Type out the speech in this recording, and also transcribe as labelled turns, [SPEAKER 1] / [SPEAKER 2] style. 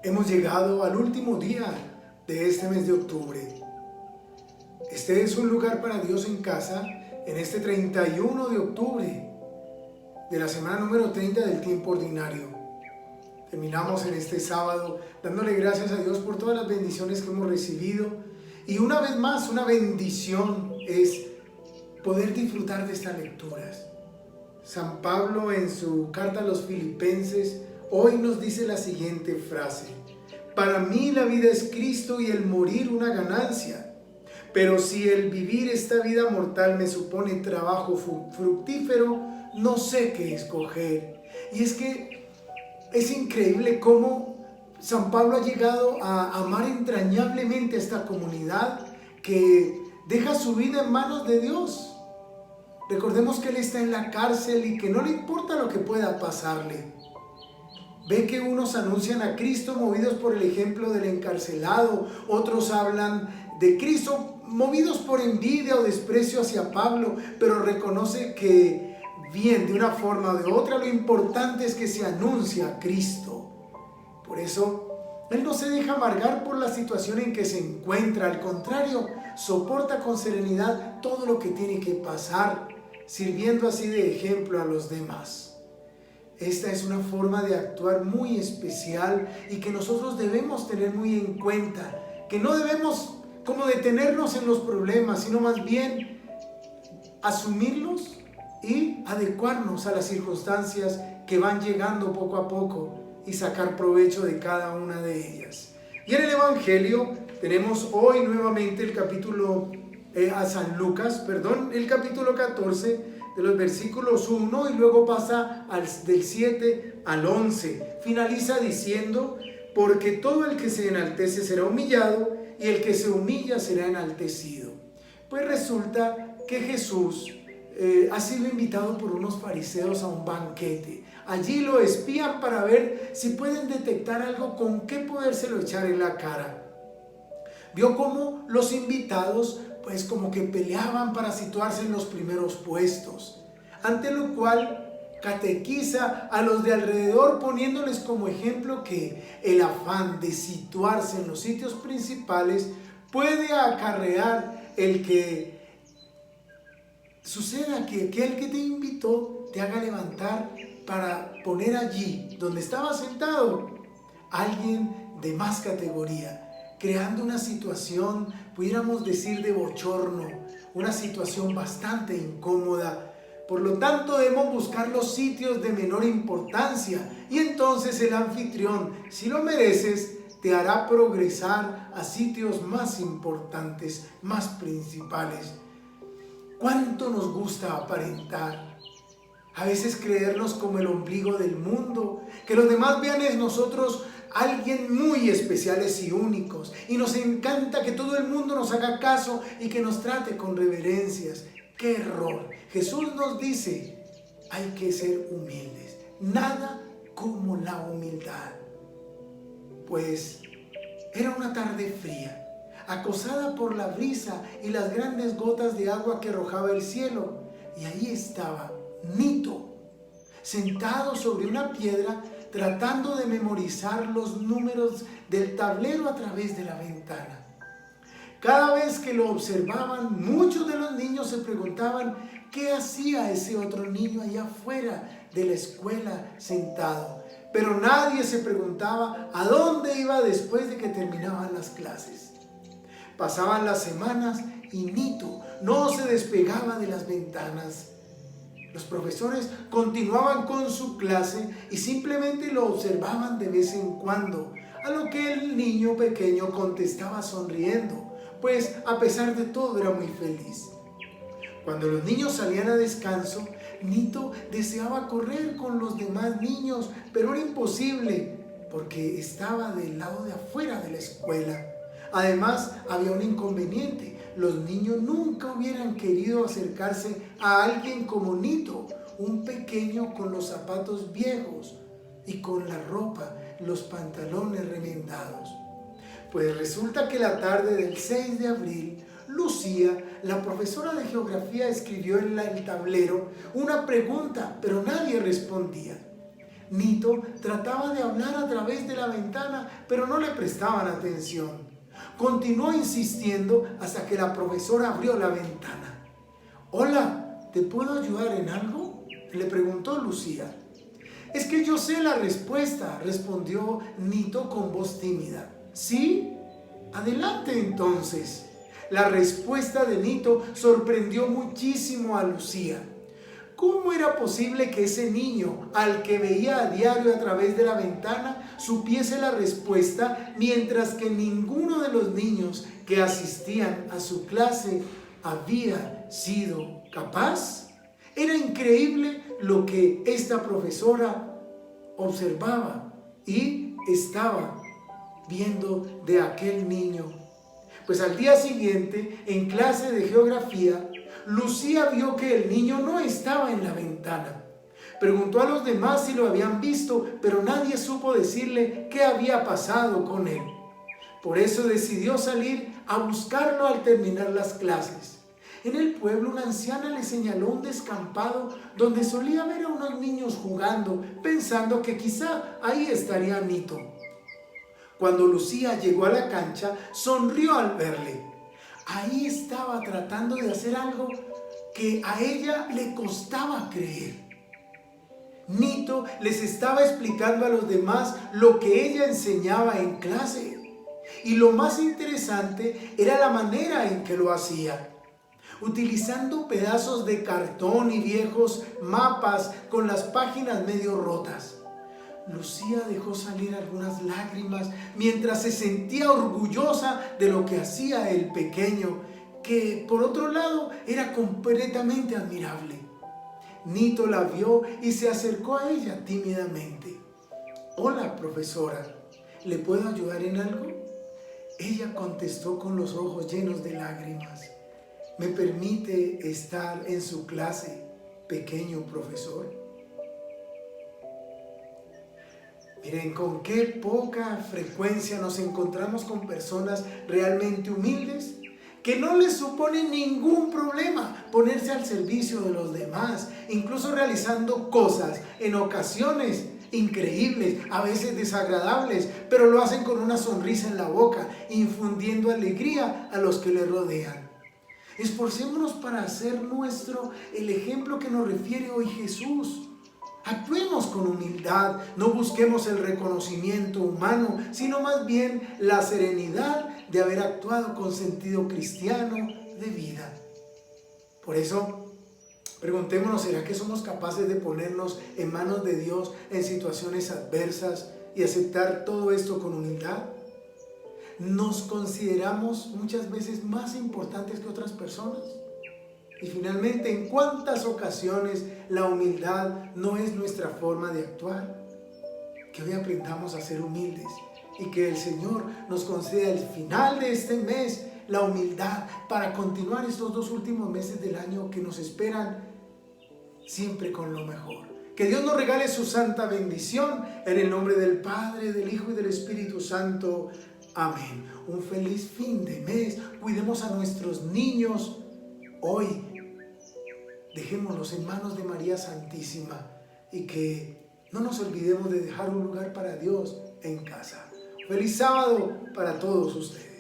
[SPEAKER 1] Hemos llegado al último día de este mes de octubre. Este es un lugar para Dios en casa en este 31 de octubre de la semana número 30 del tiempo ordinario. Terminamos en este sábado dándole gracias a Dios por todas las bendiciones que hemos recibido. Y una vez más, una bendición es poder disfrutar de estas lecturas. San Pablo en su carta a los Filipenses hoy nos dice la siguiente frase: para mí la vida es Cristo y el morir una ganancia. Pero si el vivir esta vida mortal me supone trabajo fructífero, no sé qué escoger. Y es que es increíble cómo San Pablo ha llegado a amar entrañablemente a esta comunidad que deja su vida en manos de Dios. Recordemos que él está en la cárcel y que no le importa lo que pueda pasarle. Ve que unos anuncian a Cristo movidos por el ejemplo del encarcelado, otros hablan de Cristo movidos por envidia o desprecio hacia Pablo, pero reconoce que bien, de una forma o de otra, lo importante es que se anuncia a Cristo. Por eso, él no se deja amargar por la situación en que se encuentra, al contrario, soporta con serenidad todo lo que tiene que pasar, sirviendo así de ejemplo a los demás. Esta es una forma de actuar muy especial y que nosotros debemos tener muy en cuenta, que no debemos como detenernos en los problemas, sino más bien asumirlos y adecuarnos a las circunstancias que van llegando poco a poco y sacar provecho de cada una de ellas. Y en el Evangelio tenemos hoy nuevamente el capítulo el capítulo 14 de los versículos 1 y luego pasa del 7 al 11. Finaliza diciendo: porque todo el que se enaltece será humillado y el que se humilla será enaltecido. Pues resulta que Jesús ha sido invitado por unos fariseos a un banquete. Allí lo espían para ver si pueden detectar algo con qué podérselo echar en la cara. Vio cómo los invitados pues como que peleaban para situarse en los primeros puestos, ante lo cual catequiza a los de alrededor poniéndoles como ejemplo que el afán de situarse en los sitios principales puede acarrear el que suceda que aquel que te invitó te haga levantar para poner allí donde estaba sentado alguien de más categoría, creando una situación, pudiéramos decir, de bochorno, una situación bastante incómoda. Por lo tanto, debemos buscar los sitios de menor importancia y entonces el anfitrión, si lo mereces, te hará progresar a sitios más importantes, más principales. ¿Cuánto nos gusta aparentar? A veces creernos como el ombligo del mundo, que los demás vean en nosotros alguien muy especiales y únicos, y nos encanta que todo el mundo nos haga caso y que nos trate con reverencias. ¡Qué error! Jesús nos dice: hay que ser humildes, nada como la humildad. Pues era una tarde fría, acosada por la brisa y las grandes gotas de agua que arrojaba el cielo, y ahí estaba Nito, sentado sobre una piedra, tratando de memorizar los números del tablero a través de la ventana. Cada vez que lo observaban, muchos de los niños se preguntaban qué hacía ese otro niño allá afuera de la escuela sentado. Pero nadie se preguntaba a dónde iba después de que terminaban las clases. Pasaban las semanas y Nito no se despegaba de las ventanas. Los profesores continuaban con su clase y simplemente lo observaban de vez en cuando, a lo que el niño pequeño contestaba sonriendo, pues a pesar de todo era muy feliz. Cuando los niños salían a descanso, Nito deseaba correr con los demás niños, pero era imposible porque estaba del lado de afuera de la escuela. Además, había un inconveniente: los niños nunca hubieran querido acercarse a alguien como Nito, un pequeño con los zapatos viejos y con la ropa, los pantalones remendados. Pues resulta que la tarde del 6 de abril, Lucía, la profesora de geografía, escribió en el tablero una pregunta, pero nadie respondía. Nito trataba de hablar a través de la ventana, pero no le prestaban atención. Continuó insistiendo hasta que la profesora abrió la ventana. «Hola, ¿te puedo ayudar en algo?», le preguntó Lucía. «Es que yo sé la respuesta», respondió Nito con voz tímida. «¿Sí? Adelante entonces». La respuesta de Nito sorprendió muchísimo a Lucía. ¿Cómo era posible que ese niño, al que veía a diario a través de la ventana, supiese la respuesta, mientras que ninguno de los niños que asistían a su clase había sido capaz? Era increíble lo que esta profesora observaba y estaba viendo de aquel niño. Pues al día siguiente, en clase de geografía, Lucía vio que el niño no estaba en la ventana. Preguntó a los demás si lo habían visto, pero nadie supo decirle qué había pasado con él. Por eso decidió salir a buscarlo al terminar las clases. En el pueblo, una anciana le señaló un descampado donde solía ver a unos niños jugando, pensando que quizá ahí estaría Nito. Cuando Lucía llegó a la cancha, sonrió al verle. Ahí estaba tratando de hacer algo que a ella le costaba creer. Nito les estaba explicando a los demás lo que ella enseñaba en clase. Y lo más interesante era la manera en que lo hacía. Utilizando pedazos de cartón y viejos mapas con las páginas medio rotas. Lucía dejó salir algunas lágrimas mientras se sentía orgullosa de lo que hacía el pequeño, que por otro lado era completamente admirable. Nito la vio y se acercó a ella tímidamente. «Hola, profesora, ¿le puedo ayudar en algo?». Ella contestó con los ojos llenos de lágrimas. «¿Me permite estar en su clase, pequeño profesor?». Miren, con qué poca frecuencia nos encontramos con personas realmente humildes, que no les supone ningún problema ponerse al servicio de los demás, incluso realizando cosas en ocasiones increíbles, a veces desagradables, pero lo hacen con una sonrisa en la boca, infundiendo alegría a los que le rodean. Esforcémonos para hacer nuestro el ejemplo que nos refiere hoy Jesús. Actuemos con humildad, no busquemos el reconocimiento humano, sino más bien la serenidad de haber actuado con sentido cristiano de vida. Por eso, preguntémonos, ¿será que somos capaces de ponernos en manos de Dios en situaciones adversas y aceptar todo esto con humildad? ¿Nos consideramos muchas veces más importantes que otras personas? Y finalmente, ¿en cuántas ocasiones la humildad no es nuestra forma de actuar? Que hoy aprendamos a ser humildes y que el Señor nos conceda al final de este mes la humildad para continuar estos 2 últimos meses del año que nos esperan siempre con lo mejor. Que Dios nos regale su santa bendición en el nombre del Padre, del Hijo y del Espíritu Santo. Amén. Un feliz fin de mes. Cuidemos a nuestros niños hoy. Dejémoslos en manos de María Santísima y que no nos olvidemos de dejar un lugar para Dios en casa. Feliz sábado para todos ustedes.